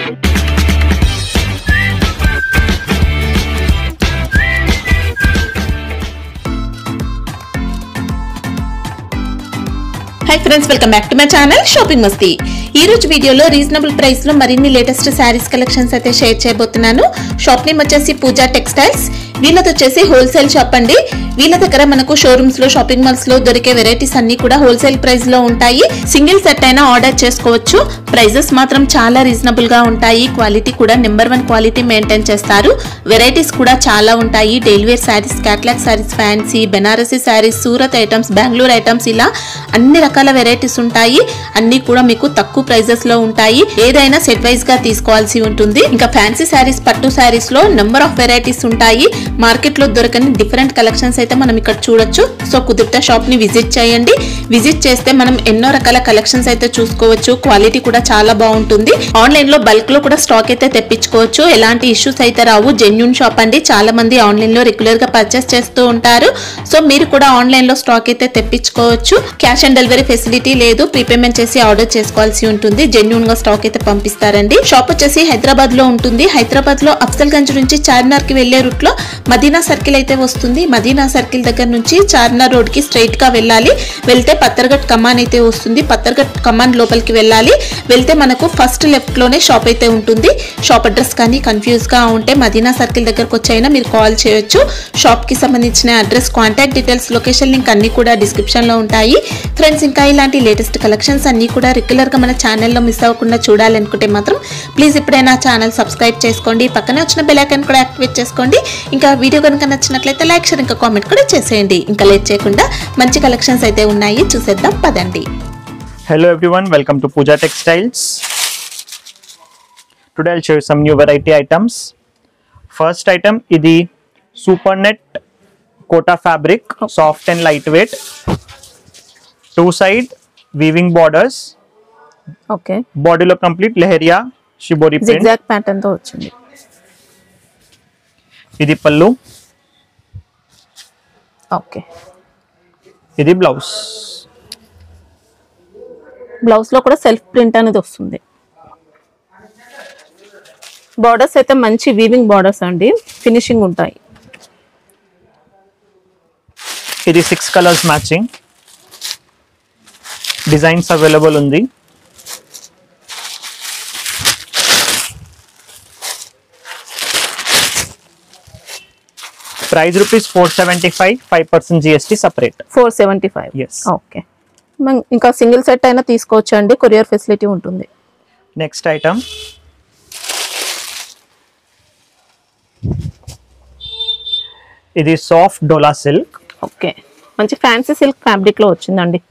Hi friends, welcome back to my channel shopping Masti. ఈ రోజు వీడియోలో రీజనబుల్ ప్రైస్ లో మరిన్ని లేటెస్ట్ సారీస్ కలెక్షన్స్ అయితే షేర్ చేయబోతున్నాను। షాప్ నేమ్ వచ్చేసి పూజా టెక్స్టైల్స్। వీళ్ళది వచ్చేసి హోల్సేల్ షాప్ అండి। వీళ్ళ దగ్గర మనకు షోరూమ్స్ లో షాపింగ్ మాల్స్ లో దొరికే వెరైటీస్ అన్ని కూడా హోల్సేల్ ప్రైస్ లో ఉంటాయి। సింగిల్ సెట్ అయినా ఆర్డర్ చేసుకోవచ్చు। ప్రైజెస్ మాత్రం చాలా రీజనబుల్ గా ఉంటాయి। క్వాలిటీ కూడా నెంబర్ 1 క్వాలిటీ మెయింటైన్ చేస్తారు। వెరైటీస్ కూడా చాలా ఉంటాయి। Daily wear saris, catalogue saris, fancy, Banarasi saris, Surat items, Bengaluru items, ఇలా అన్ని రకాల వెరైటీస్ ఉంటాయి। అన్ని కూడా మీకు తక్కువ ప్రైజెస్ లో ఉంటాయి। ఏదైనా సెట్ వైజ్ గా తీసుకోవాల్సి ఉంటుంది। ఇంకా ఫ్యాన్సీ సారీస్, పట్టు సారీస్ లో నెంబర్ ఆఫ్ వెరైటీస్ ఉంటాయి। మార్కెట్ లో దొరకని డిఫరెంట్ కలెక్షన్స్ అయితే మనం ఇక్కడ చూడొచ్చు। సో కుదిరితే షాప్ ని విజిట్ చేయండి। విజిట్ చేస్తే మనం ఎన్నో రకాల కలెక్షన్స్ అయితే చూసుకోవచ్చు। క్వాలిటీ కూడా చాలా బాగుంటుంది। ఆన్లైన్ లో బల్క్ లో కూడా స్టాక్ అయితే తెప్పించుకోవచ్చు। ఎలాంటి ఇష్యూస్ అయితే రావు। జెన్యూన్ షాప్ అండి। చాలా మంది ఆన్లైన్ లో రెగ్యులర్ గా పర్చేస్ చేస్తూ ఉంటారు। సో మీరు కూడా ఆన్లైన్ లో స్టాక్ అయితే తెప్పించుకోవచ్చు। క్యాష్ ఆన్ డెలివరీ ఫెసిలిటీ లేదు। ప్రీపేమెంట్ చేసి ఆర్డర్ చేసుకోవాల్సి ఉంటుంది। జెన్యూన్ గా స్టాక్ అయితే పంపిస్తారండి। షాప్ వచ్చేసి హైదరాబాద్ లో ఉంటుంది। హైదరాబాద్ లో అఫ్జల్గంజ్ నుంచి చార్మినార్ కి వెళ్లే రూట్ లో మదీనా సర్కిల్ అయితే వస్తుంది। మదీనా సర్కిల్ దగ్గర నుంచి చార్మినార్ రోడ్ కి స్ట్రైట్ గా వెళ్ళాలి। వెళ్తే పత్తర్ఘట్ కమాన్ అయితే వస్తుంది। పత్తర్ఘట్ కమాన్ లోపలికి వెళ్ళాలి। వెళ్తే మనకు ఫస్ట్ లెఫ్ట్ లోనే షాప్ అయితే ఉంటుంది। షాప్ అడ్రస్ కానీ కన్ఫ్యూజ్ గా ఉంటే మదీనా సర్కిల్ దగ్గరకు వచ్చైనా మీరు కాల్ చేయొచ్చు। షాప్ కి సంబంధించిన address, contact details, location link అన్ని కూడా డిస్క్రిప్షన్ లో ఉంటాయి। ఫ్రెండ్స్, ఇంకా ఇలాంటి లేటెస్ట్ కలెక్షన్స్ అన్ని కూడా రెగ్యులర్ గా మన ఛానల్లో మిస్ అవ్వకుండా చూడాలనుకుంటే మాత్రం ప్లీజ్ ఇప్పుడే నా ఛానల్ సబ్స్క్రైబ్ చేసుకోండి। పక్కనే వచ్చిన బెల్ ఐకాన్ కూడా యాక్టివేట్ చేసుకోండి। ఇంకా వీడియో కనుక నచ్చినట్లయితే లైక్, షేర్, ఇంకా కామెంట్ కూడా చేసేయండి। ఇంకా లేట్ చేయకుండా మంచి కలెక్షన్స్ అయితే ఉన్నాయి, చూసేద్దాం పదండి। Hello everyone, welcome to Pooja Textiles. Today I'll show you some new variety items. First item idi super net kota fabric, soft and lightweight, two side weaving borders. Okay, body lo complete leheria shibori print, zigzag pattern తో వచ్చింది। ఇది పల్లు, okay, ఇది blouse. Blouse లో కూడా self print అనేది వస్తుంది। Borders అయితే మంచి వీవింగ్ బార్డర్స్ అండి, ఫినిషింగ్ ఉంటాయి। ఇది 6 కలర్స్ మ్యాచింగ్, డిజైన్స్ అవైలబుల్ ఉంది। Price rupees 475, 5% GST separate. 475, yes. Okay, ఇంకా సింగిల్ సెట్ అయినా తీసుకోవచ్చు అండి, కొరియర్ ఫెసిలిటీ ఉంటుంది। నెక్స్ట్ ఐటమ్ ఇది సాఫ్ట్ డోలా సిల్క్, ఓకే, మంచి ఫ్యాన్సీ సిల్క్ ఫ్యాబ్రిక్ లో వచ్చిందండి।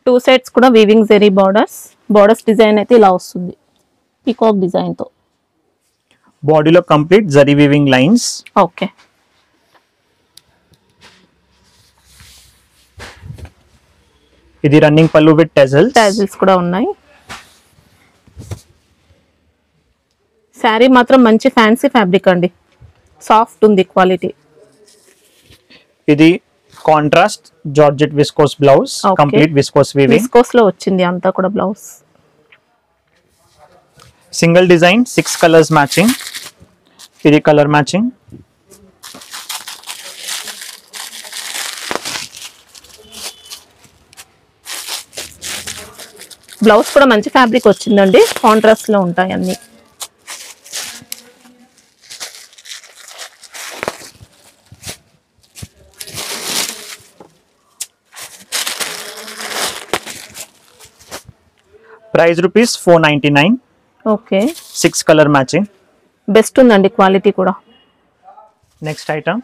టూ సైడ్స్ కూడా వీవింగ్ జెరీ బార్డర్స్ డిజైన్ అయితే ఇలా వస్తుంది, పీకాక్ డిజైన్ తో। బాడీలో complete zari weaving lines, okay, ఇది రన్నింగ్ పల్లు విత్ టెజల్స్ కూడా ఉన్నాయి। శారీ మాత్రం మంచి ఫ్యాన్సీ ఫ్యాబ్రిక్ అండి, సాఫ్ట్ ఉంది క్వాలిటీ। ఇది contrast georgette viscose blouse, complete viscose weaving, viscose లో వచ్చింది అంతా కూడా blouse. Single design 6 colours matching, ఇది కలర్ మ్యాచింగ్। బ్లౌజ్ కూడా మంచి ఫ్యాబ్రిక్ వచ్చిందండి, కాంట్రాస్ట్ లో ఉంటాయి అన్ని। Price rupees 499, okay, 6 colour matching, best ఉందండి క్వాలిటీ కూడా। నెక్స్ట్ ఐటమ్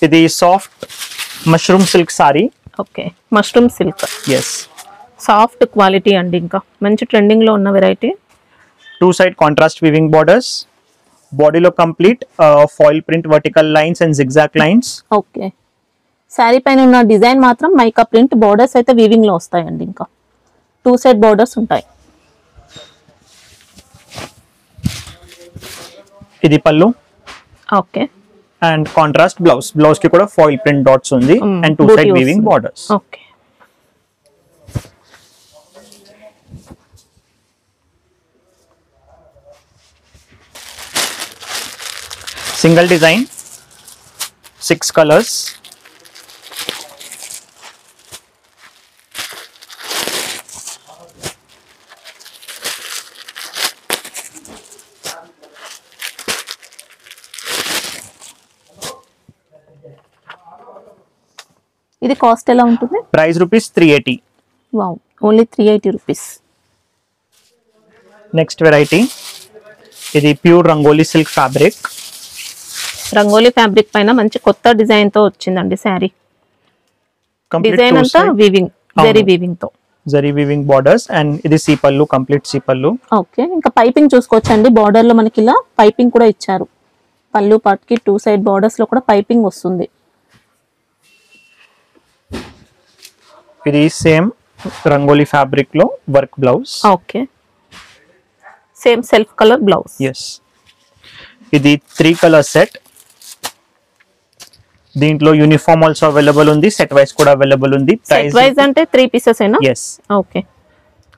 ఇది soft mushroom silk sari, okay, mushroom silk, yes, soft quality అండి, ఇంకా మంచి ట్రెండింగ్ లో ఉన్న variety. Two side contrast weaving borders, బాడీలో complete foil print vertical lines and zigzag lines, okay, sari పైన ఉన్న డిజైన్ మాత్రం మైకా ప్రింట్, బార్డర్స్ అయితే వీవింగ్ లో వస్తాయండి, ఇంకా టూ సైడ్ బార్డర్స్ ఉంటాయి। ఇది పల్లు, ఓకే, అండ్ కాంట్రాస్ట్ బ్లౌజ్ కి కూడా ఫాయిల్ ప్రింట్ డాట్స్ ఉంది and two side weaving borders. Okay, single design 6 colours. ఇది కాస్ట్ ఎలా ఉంటుంది? Price ₹380. Wow, only 380 rupees. Next variety ఇది pure rangoli silk fabric. Rangoli fabric పైన మంచి కొత్త డిజైన్ తో వచ్చిందండి శారీ. డిజైన్ అంతా వీవింగ్, జరీ వీవింగ్ తో, జరీ వీవింగ్ బార్డర్స్ అండ్ ఇది సీ పల్లు, కంప్లీట్ సీ పల్లు. ఓకే, ఇంకా పైపింగ్ చూసుకోవచ్చండి. బార్డర్ లో మనకి ఇలా పైపింగ్ కూడా ఇచ్చారు. పల్లు పార్ట్ కి 2 సైడ్ బార్డర్స్ లో కూడా పైపింగ్ వస్తుంది. ఇది సేమ్ రంగోలీ ఫ్యాబ్రిక్ లో work blouse. Okay, same self colour blouse. Yes, ఇది 3 కలర్ సెట్. దీంట్లో యూనిఫామ్ ఆల్సో అవైలబుల్ ఉంది, సెట్ వైస్ కూడా అవైలబుల్ ఉంది. సెట్ వైస్ అంటే 3 పీసెస్ అయినా? Yes. Okay,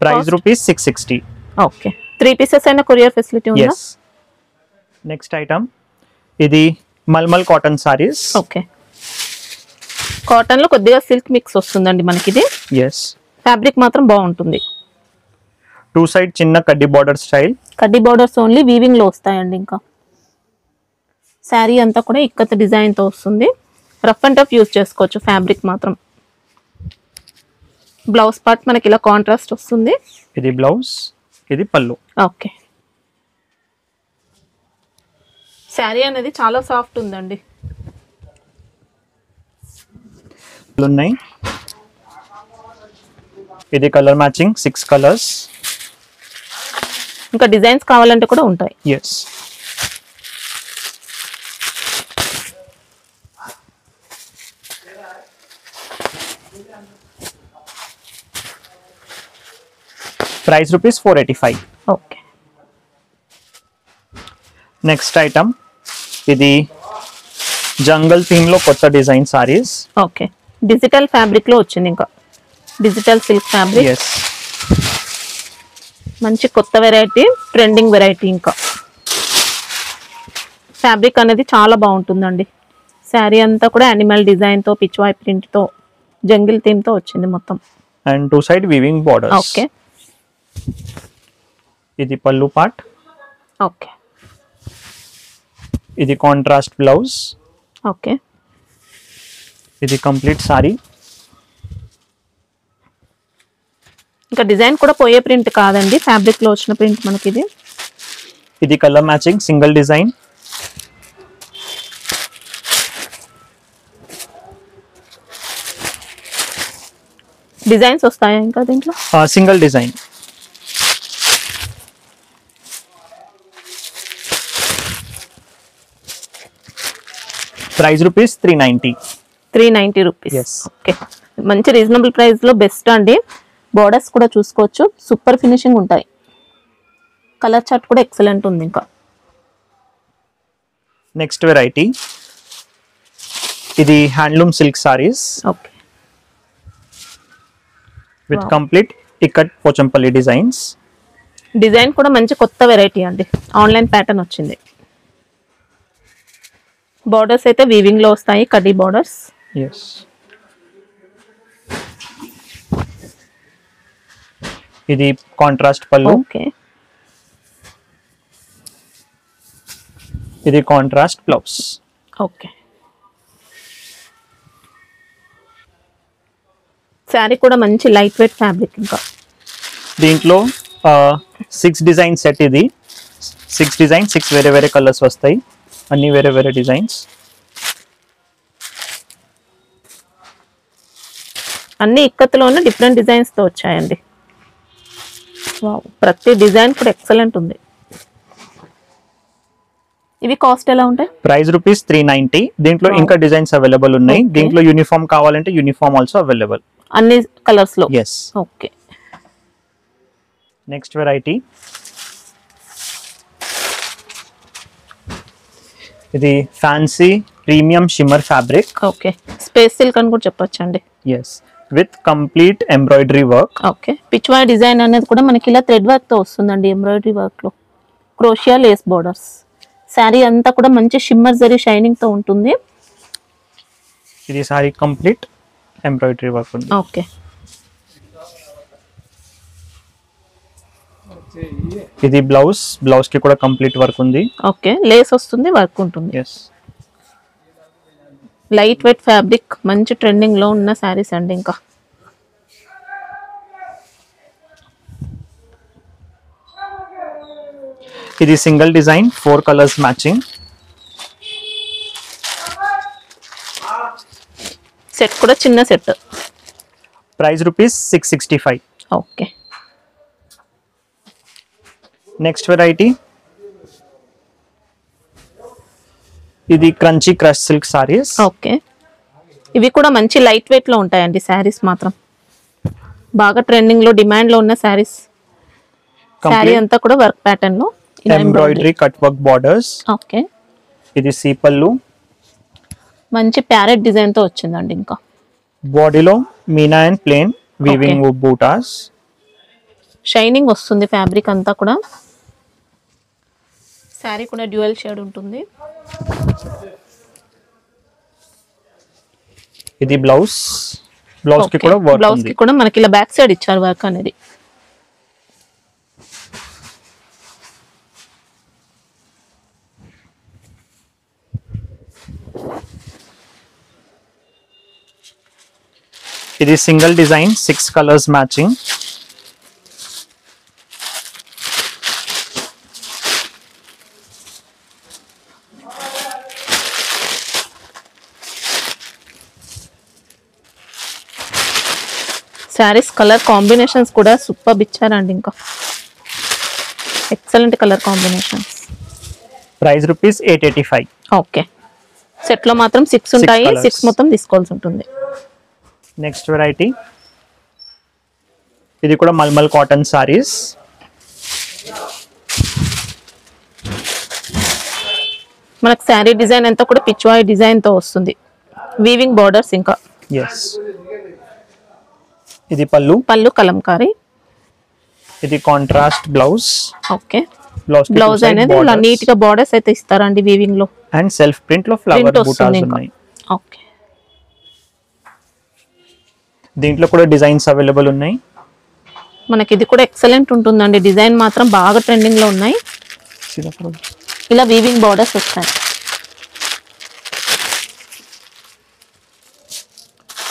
price ₹660. Okay, 3 pieces అయినా కొరియర్ ఫెసిలిటీ ఉందా? ఎస్. నెక్స్ట్ ఐటమ్ ఇది mulmul cotton saris. Okay, cotton లో కొద్దిగా సిల్క్ మిక్స్ వస్తుందండి మనకి. ఇది ఎస్, ఫ్యాబ్రిక్ మాత్రం బాగుంటుంది. 2 సైడ్ చిన్న కడ్డీ బార్డర్ స్టైల్. కడ్డీ బార్డర్స్ ఓన్లీ వీవింగ్ లో వస్తాయండి. ఇంకా శారీ అంతా కూడా ఇక్కత్ డిజైన్ తో వస్తుంది. రఫ్ అండ్ టఫ్ యూజ్ చేసుకోవచ్చు. ఫ్యాబ్రిక్ మాత్రం. బ్లౌజ్ పార్ట్ మనకి ఇలా కాంట్రాస్ట్ వస్తుంది. ఇది బ్లౌజ్, ఇది పల్లు. ఓకే, శారీ అనేది చాలా సాఫ్ట్ ఉందండి. ఉన్నాయి. ఇది కలర్ మ్యాచింగ్ 6 కలర్స్. ఇంకా డిజైన్స్ కావాలంటే కూడా ఉంటాయి. Yes. Price ₹485. Okay, next item ఇది జంగల్ థీమ్ లో కొత్త design saris. Okay, digital fabric లో వచ్చింది. ఇంకా డిజిటల్ సిల్క్ ఫ్యాబ్రిక్. ఎస్, మంచి కొత్త వెరైటీ, ట్రెండింగ్ వెరైటీ. ఇంకా ఫ్యాబ్రిక్ అనేది చాలా బాగుంటుందండి. శారీ అంతా కూడా యానిమల్ డిజైన్ తో, పిచ్వాయ్ ప్రింట్ తో, జంగిల్ థీమ్ తో వచ్చింది మొత్తం. And 2 side weaving borders. Okay, ఇది పల్లు పార్ట్. ఓకే, ఇది కాంట్రాస్ట్ బ్లౌజ్. ఓకే, ఇది కంప్లీట్ సారీ. ఇంకా డిజైన్ కూడా పోయే ప్రింట్ కాదండి, ఫ్యాబ్రిక్ లో వచ్చిన ప్రింట్ మనకి. ఇది ఇది colour matching single design. Designs వస్తాయా ఇంకా దీంట్లో? Single design. Price ₹390. 390 rupees. Yes. Okay, మంచి రీజనబుల్ ప్రైస్ లో బెస్ట్ అండి. బోర్డర్స్ కూడా చూసుకోవచ్చు, సూపర్ ఫినిషింగ్ ఉంటాయి. కలర్ చార్ట్ కూడా ఎక్సలెంట్ ఉంది. ఇంకా నెక్స్ట్ వెరైటీ ఇది handloom silk saris okay, with complete ikat Pochampally designs. Design కూడా మంచి కొత్త వెరైటీ అండి. ఆన్లైన్ ప్యాటర్న్ వచ్చింది. బార్డర్స్ అయితే వీవింగ్ లో వస్తాయి, కడ్డీ బార్డర్స్. ఎస్, ఇది కాంట్రాస్ట్ పల్లు. ఓకే, ఇది కాంట్రాస్ట్ బ్లౌజ్. ఓకే, శారీ కూడా మంచి లైట్ వెయిట్ ఫ్యాబ్రిక్. ఇంకా దీంట్లో 6 డిజైన్ సెట్. ఇది 6 డిజైన్, 6 వేరే వేరే కలర్స్ వస్తాయి, అన్ని వేరే వేరే డిజైన్స్. అన్ని ఇక్కత్తులోనే డిఫరెంట్ డిజైన్స్ తో వచ్చాయండి. వావ్, ప్రతి డిజైన్ కూడా ఎక్సలెంట్ ఉంది. ఇవి కాస్ట్ ఎలా ఉంటాయి? ప్రైస్ ₹390. దీంట్లో ఇంకా డిజైన్స్ అవైలబుల్ ఉన్నాయి. దీంట్లో యూనిఫామ్ కావాలంటే యూనిఫామ్ ఆల్సో అవైలబుల్, అన్ని కలర్స్ లో. ఎస్. ఓకే, నెక్స్ట్ వెరైటీ ఇది fancy premium shimmer fabric. Okay, space silk అని కూడా చెప్పొచ్చండి. Yes, with complete embroidery work. Okay, pichwai design అనేది కూడా మనకి ఇలా థ్రెడ్ వర్క్ తో వస్తుందండి. ఎంబ్రాయిడరీ వర్క్ లో క్రోషియా లేస్ బోర్డర్స్. శారీ అంతా కూడా మంచి షిమ్మర్ జరీ షైనింగ్ తో ఉంటుంది. ఇది సారీ కంప్లీట్ ఎంబ్రాయిడరీ వర్క్ ఉంది. ఓకే, ఇది బ్లౌజ్ కి కూడా కంప్లీట్ వర్క్ ఉంది. ఓకే, లేస్ వస్తుంది, వర్క్ ఉంటుంది. ఎస్, లైట్ వెయిట్ ఫ్యాబ్రిక్, మంచి ట్రెండింగ్ లో ఉన్న శారీస్ అండి. ఇంకా ఇది single design 4 colours matching. Set కూడా చిన్న set. Price rupees 665. Okay, next variety ఇది crunchy crush silk saris. Okay, ఇవి కూడా మంచి లైట్ వెయిట్ లో ఉంటాయండి శారీస్ మాత్రం. బాగా ట్రెండింగ్ లో డిమాండ్ లో ఉన్న శారీస్. శారీ అంతా కూడా వర్క్ ప్యాటర్న్ లో embroidery cut work borders. Okay, ఇది సీ పల్లు, మంచి ప్యారెట్ డిజైన్ తో వచ్చిందండి. ఇంకా బాడీలో మీనా అండ్ ప్లేన్ వీవింగ్ బూటాస్. షైనింగ్ వస్తుంది ఫ్యాబ్రిక్ అంతా కూడా. శారీ కూడా డ్యూయల్ షేడ్ ఉంటుంది. ఇది బ్లౌజ్ కి కూడా వర్క్ బ్లౌజ్ ఉంది. కి కూడా మనకి ఇలా బ్యాక్ సైడ్ ఇచ్చారు వర్క్ అనేది. ఇది single design 6 colours matching. Saris colour combinations కూడా సూపర్ ఇచ్చారండి. ఇంకా excellent colour combinations. Price rupees 885. Okay, set లో మాత్రం 6 ఉంటాయి. colours. 6 మొత్తం తీసుకోవాల్సి ఉంటుంది. నెక్స్ట్ వెరైటీ ఇది కూడా మల్మల్ కాటన్ సారీస్. మనకు శారీ డిజైన్ అంతా కూడా పిచ్వాయ్ డిజైన్ తో వస్తుంది. Weaving borders. ఇంకా ఎస్, ఇది పళ్ళు కలంకారీ. ఇది కాంట్రాస్ట్ బ్లౌజ్. ఓకే, బ్లౌజ్ అనేది ఇలా నీట్ గా బార్డర్స్ అయితే ఇస్తారండి వీవింగ్ లో. అండ్ సెల్ఫ్ ప్రింట్ లో ఫ్లవర్ బూటాస్ ఉన్నాయి. ఓకే, దీంట్లో కూడా డిజైన్స్ అవైలబుల్ ఉన్నాయి. మనకి ఇది కూడా ఎక్సలెంట్ ఉంటుందండి. డిజైన్ మాత్రం బాగా ట్రెండింగ్ లో ఉన్నాయి. ఇలా వీవింగ్ బార్డర్స్ వస్తాయి.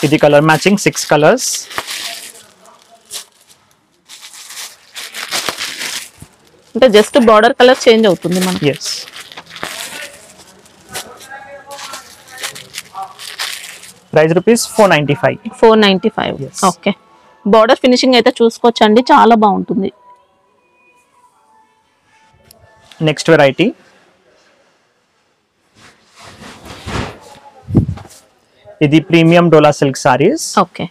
ఇది కలర్ మ్యాచింగ్ 6 కలర్స్. అంటే జస్ట్ బార్డర్ కలర్ చేంజ్ అవుతుంది మనకి. Yes, price rupees 495. 495. Yes. Okay, border finishing అయితే చూసుకోవచ్చండి, చాలా బాగుంటుంది. నెక్స్ట్ వెరైటీ ఇది premium dola silk saris. Okay,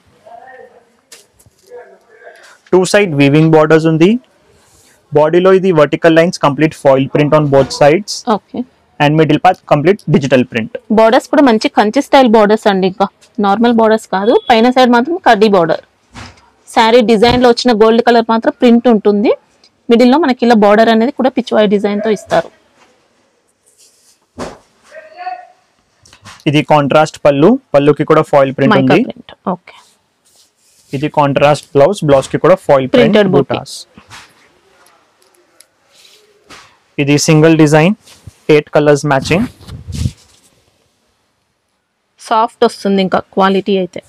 2 side weaving borders ఉంది. బాడీలో ఇది vertical lines complete foil print on both sides. Okay, and middle part complete digital print. Borders కూడా మంచి కంచి స్టైల్ బార్డర్స్ అండి. ఇంకా నార్మల్ బార్డర్స్ కాదు. పైన సైడ్ మాత్రం కడ్డీ బార్డర్. శారీ డిజైన్ లో వచ్చిన గోల్డ్ కలర్ మాత్రం ప్రింట్ ఉంటుంది. మిడిల్ లో మనకి ఇలా బార్డర్ అనేది కూడా పిచ్వాయ్ డిజైన్ తో ఇస్తారు. ఇది కాంట్రాస్ట్ పళ్ళుకి కూడా ఫాయిల్ ప్రింట్ మైకా ఉంది. ప్రింట్. ఓకే, ఇది కాంట్రాస్ట్ బ్లౌజ్ కి కూడా foil print Printed booty. Butas. ఇది single design 8 colours matching. Soft వస్తుంది ఇంకా క్వాలిటీ అయితే.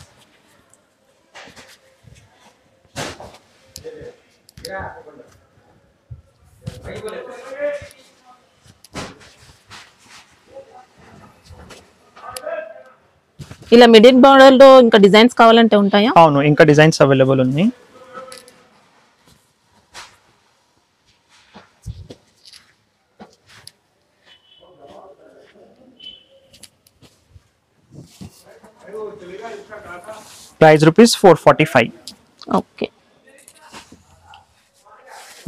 ఇలా మిడిల్ బార్డర్ లో ఇంకా డిజైన్స్ కావాలంటే ఉంటాయా? అవును, ఇంకా డిజైన్స్ అవైలబుల్ ఉన్నాయి. Price rupees 445. Okay,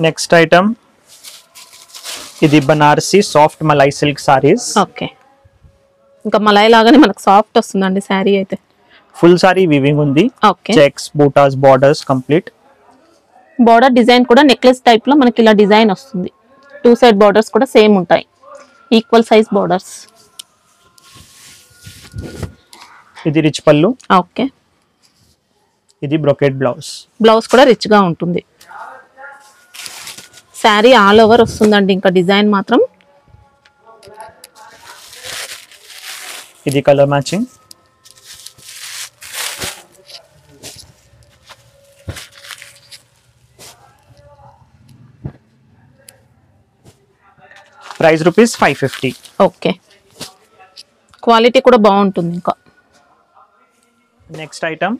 next item ఇది Banarasi soft malai silk saris. Okay, ఇంకా మలై లాగానే మనకు సాఫ్ట్ వస్తుందండి శారీ అయితే. ఫుల్ సారీ వీవింగ్ ఉంది. Okay, checks butas borders complete. Border design కూడా నెక్లెస్ టైప్ లో మనకి ఇలా డిజైన్ వస్తుంది. 2 సైడ్ బార్డర్స్ కూడా సేమ్ ఉంటాయి. Equal size borders. ఇది రిచ్ పళ్ళు. ఓకే. ఇది బ్రొకెట్ బ్లౌజ్. బ్లౌజ్ కూడా రిచ్ గా ఉంటుంది. శారీ ఆల్ ఓవర్ వస్తుందండి. ఇంకా డిజైన్ మాత్రం ఇది colour matching. Price rupees 550. Okay. Quality కూడా బాగుంటుంది. ఇంకా next item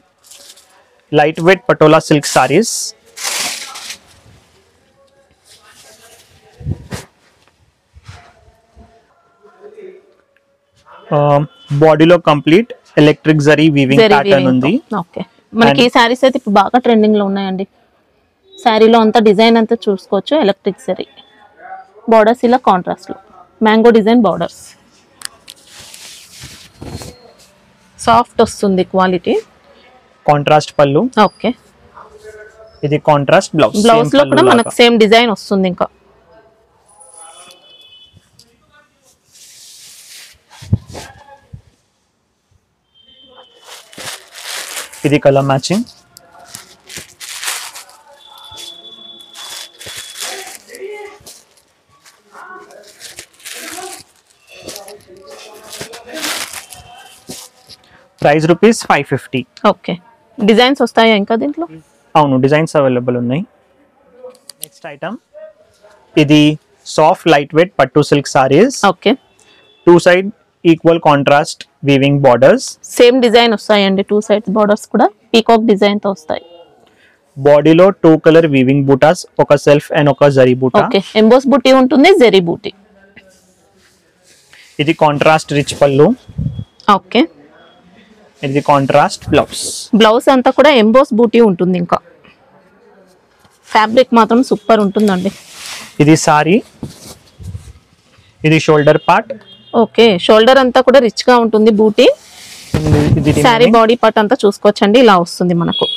light weight patola silk saris. బాడీలో complete electric zari weaving pattern ఉంది. ఓకే. మనకి ఈ సారీస్ అయితే ఇప్పుడు బాగా ట్రెండింగ్ లో ఉన్నాయండి. శారీలో అంతా డిజైన్ అంతా చూసుకోవచ్చు. ఎలక్ట్రిక్ జరీ బార్డర్స్ ఇలా కాంట్రాస్ట్ లో మ్యాంగో డిజైన్ బార్డర్స్. సాఫ్ట్ వస్తుంది క్వాలిటీ. కాంట్రాస్ట్ పళ్ళు. ఓకే. ఇది కాంట్రాస్ట్ బ్లౌజ్. బ్లౌజ్ లో కూడా మనకు సేమ్ డిజైన్ వస్తుంది. ఇంకా ఇది colour matching. Price rupees 550. Okay. Designs వస్తాయా ఇంకా దీంట్లో? అవును, డిజైన్స్ అవైలబుల్ ఉన్నాయి. నెక్స్ట్ ఐటమ్ ఇది సాఫ్ట్ లైట్ వెయిట్ పట్టు silk saris. Okay. Two side equal contrast weaving borders. Same design వస్తాయండి. టూ సైడ్స్ బార్డర్స్ కూడా పీకాక్ డిజైన్ తో వస్తాయి. బాడీలో 2 కలర్ వీవింగ్ బూటాస్, ఒక సెల్ఫ్ అండ్ ఒక జరీ బూటా. ఓకే. ఎంబోస్ బూటీ ఉంటుంది, జరీ బూటీ. ఇది కాంట్రాస్ట్ రిచ్ పళ్ళు. ఓకే. ఇది కాంట్రాస్ట్ బ్లౌజ్. బ్లౌజ్ అంతా కూడా ఎంబోస్ బూటీ ఉంటుంది. ఇంకా ఫ్యాబ్రిక్ మాత్రం సూపర్ ఉంటుందండి. ఇది సారీ. ఇది షోల్డర్ పార్ట్. ఓకే. షోల్డర్ అంతా కూడా రిచ్ గా ఉంటుంది బూటీ. సారీ బాడీ పార్ట్ అంతా చూసుకోవచ్చండి. ఇలా వస్తుంది మనకు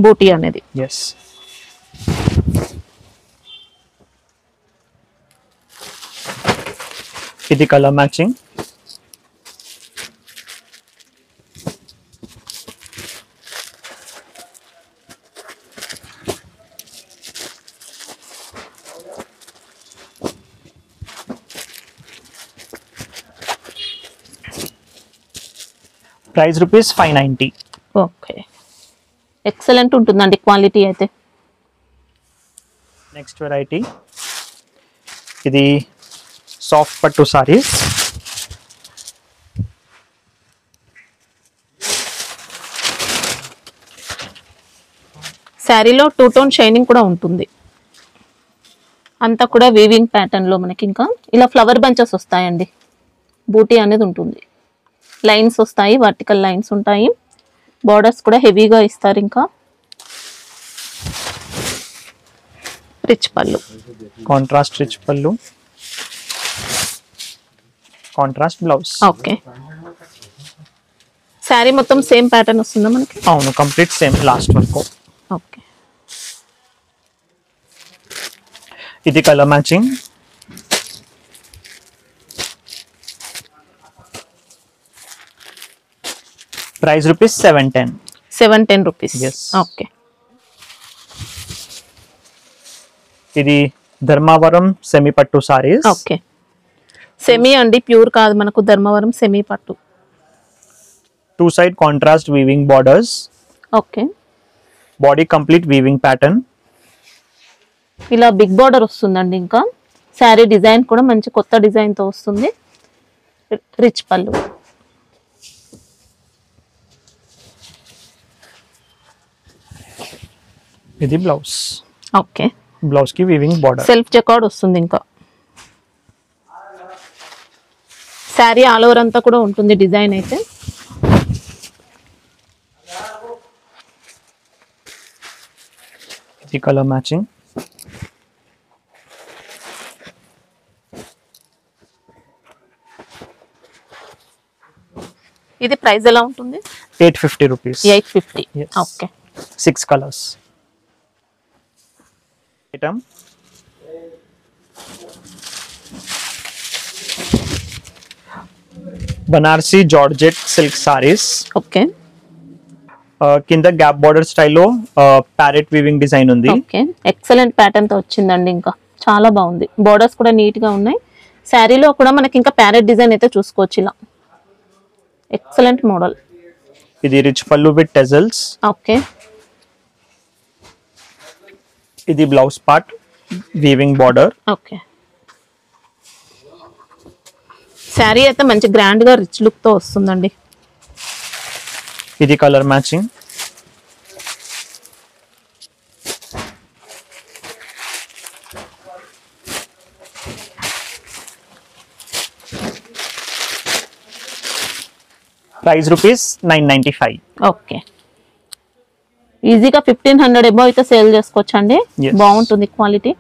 బూటీ అనేది. ఎస్. ఇది colour matching. Price rupees 590. Okay. Excellent ఉంటుందండి క్వాలిటీ అయితే. నెక్స్ట్ వెరైటీ ఇది సాఫ్ట్ పట్టు సారీస్. శారీలో 2 టోన్ షైనింగ్ కూడా ఉంటుంది. అంతా కూడా వీవింగ్ ప్యాటర్న్ లో మనకి ఇంకా ఇలా ఫ్లవర్ బంచెస్ వస్తాయండి. బూటీ అనేది ఉంటుంది. లైన్స్ వస్తాయి, వర్టికల్ లైన్స్ ఉంటాయి. బార్డర్స్ కూడా హెవీగా ఇస్తారు. ఇంకా రిచ్ పళ్ళు. కాంట్రాస్ట్ రిచ్ పళ్ళు. Contrast blouse. ఓకే. శారీ మొత్తం సేమ్ ప్యాటర్న్ వస్తుందా మనకి? అవును, కంప్లీట్ సేమ్ లాస్ట్ వరకు. ఓకే. ఇది colour matching. Price rupees 710. 710 rupees. Yes. Okay. ఇది ధర్మావరం సెమీ పట్టు సారీస్. ఓకే. సెమీ అండి, ప్యూర్ కాదు మనకు. ధర్మవరం సెమీ పట్టు. 2 side contrast weaving borders. Okay. Body complete weaving pattern. ఇలా బిగ్ బార్డర్ వస్తుందండి. ఇంకా శారీ డిజైన్ కూడా మంచి కొత్త డిజైన్ తో వస్తుంది. రిచ్ పళ్ళు. ఇది బ్లౌజ్. ఓకే. బ్లౌజ్ కి వీవింగ్ బార్డర్. సెల్ఫ్ చెక్అవుట్ వస్తుంది. ఇంకా శారీ ఆల్ ఓవర్ అంతా కూడా ఉంటుంది డిజైన్ అయితే. ఇది కలర్ మ్యాచింగ్. ఇది ప్రైస్ ఎలా ఉంటుంది? 850 rupees. 850. Yes. Okay. 6 colours. Item Banarasi georgette silk saris. Okay కింద గ్యాప్ బార్డర్ స్టైల్లో ప్యారెట్ వీవింగ్ డిజైన్ ఉంది. ఓకే ఎక్సలెంట్ ప్యాటర్న్ తో వచ్చిందండి. ఇంకా చాలా బాగుంది. బోర్డర్స్ కూడా నీట్ గా ఉన్నాయి. శారీలో కూడా మనకి ఇంకా ప్యారెట్ డిజైన్ అయితే చూసుకోవచ్చు. ఇలా ఎక్సలెంట్ మోడల్. ఇది రిచ్ పళ్ళు విత్ టెజల్స్. ఓకే ఇది blouse part weaving border. Okay sari అయితే మంచి గ్రాండ్ గా రిచ్ లుక్ తో వస్తుందండి. ఇది కలర్ మ్యాచింగ్. ప్రైస్ ₹995. ఓకే ఈజీగా 1500 ఎబో అయితే సేల్ చేసుకోవచ్చు అండి. బాగుంటుంది క్వాలిటీ.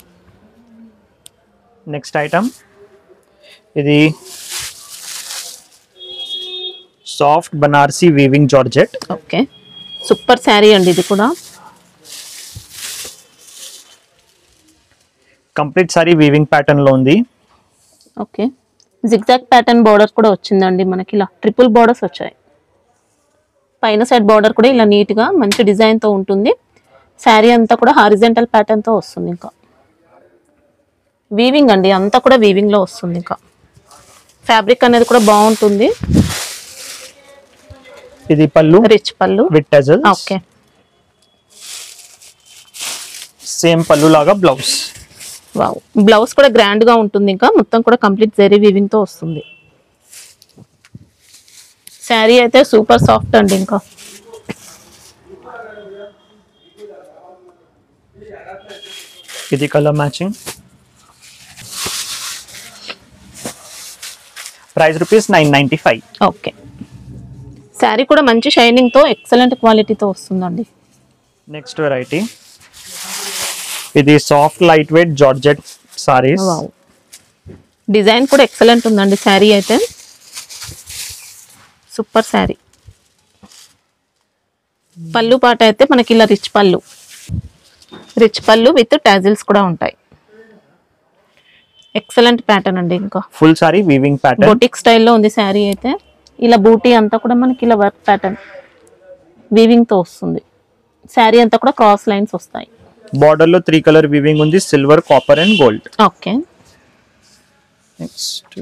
నెక్స్ట్ ఐటమ్ ఇది soft Banarasi weaving georgette. Okay super sari అండి. ఇది కూడా కంప్లీట్ సారీ వీవింగ్ ప్యాటర్న్ లో ఉంది. ఓకే జిగ్జాగ్ ప్యాటర్న్ బోర్డర్ కూడా వచ్చిందండి. మనకి ఇలా ట్రిపుల్ బోర్డర్స్ వచ్చాయి. పైన సైడ్ బోర్డర్ కూడా ఇలా నీట్ గా మంచి డిజైన్ తో ఉంటుంది. శారీ అంతా కూడా హారిజెంటల్ ప్యాటర్న్ తో వస్తుంది. ఇంకా వీవింగ్ అండి, అంతా కూడా వీవింగ్ లో వస్తుంది. ఇంకా ఫ్యాబ్రిక్ అనేది కూడా బాగుంటుంది. ఇది పళ్ళు, రిచ్ పళ్ళు విత్ టెజల్స్. ఓకే సేమ్ పళ్ళు లాగా బ్లౌజ్. వావ్ బ్లౌజ్ కూడా గ్రాండ్ గా ఉంటుంది. ఇంకా మొత్తం కూడా కంప్లీట్ జరీ వీవింగ్ తో వస్తుంది. శారీ అయితే సూపర్ సాఫ్ట్ అండి. ఇంకా ఇది colour matching. Price ₹995. Okay sari కూడా మంచి షైనింగ్ తో ఎక్సలెంట్ క్వాలిటీతో వస్తుందండి. నెక్స్ట్ వెరైటీ ఇది soft light weight georgette saris. Wow design కూడా ఎక్సలెంట్ ఉందండి. శారీ అయితే సూపర్ శారీ. పళ్ళు పాట అయితే మనకి ఇలా రిచ్ పళ్ళు విత్ టాజిల్స్ కూడా ఉంటాయి. ఎక్సలెంట్ ప్యాటర్న్ అండి. ఇంకా full sari weaving pattern, boutique స్టైల్లో ఉంది శారీ అయితే. ఇలా బూటీ అంతా కూడా మనకి ఇలా వర్క్ ప్యాటర్న్ వీవింగ్ తో వస్తుంది. శారీ అంతా కూడా క్రాస్ లైన్స్ వస్తాయి. బార్డర్ లో 3 కలర్ వీవింగ్ ఉంది, silver, copper and gold. Okay next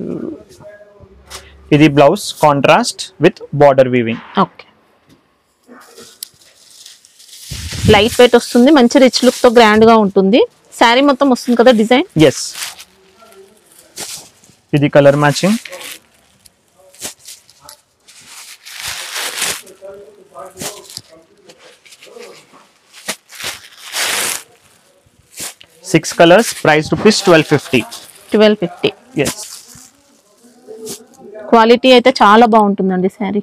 ఇది blouse contrast with border weaving. Okay light weight వస్తుంది. మంచి రిచ్ లుక్ తో గ్రాండ్ గా ఉంటుంది. శారీ మొత్తం వస్తుంది కదా డిజైన్. ఎస్ ఇది colour matching. Six colors, price ₹1250. 1250. Yes. Quality అయితే చాలా బాగుంటుందండి శారీ.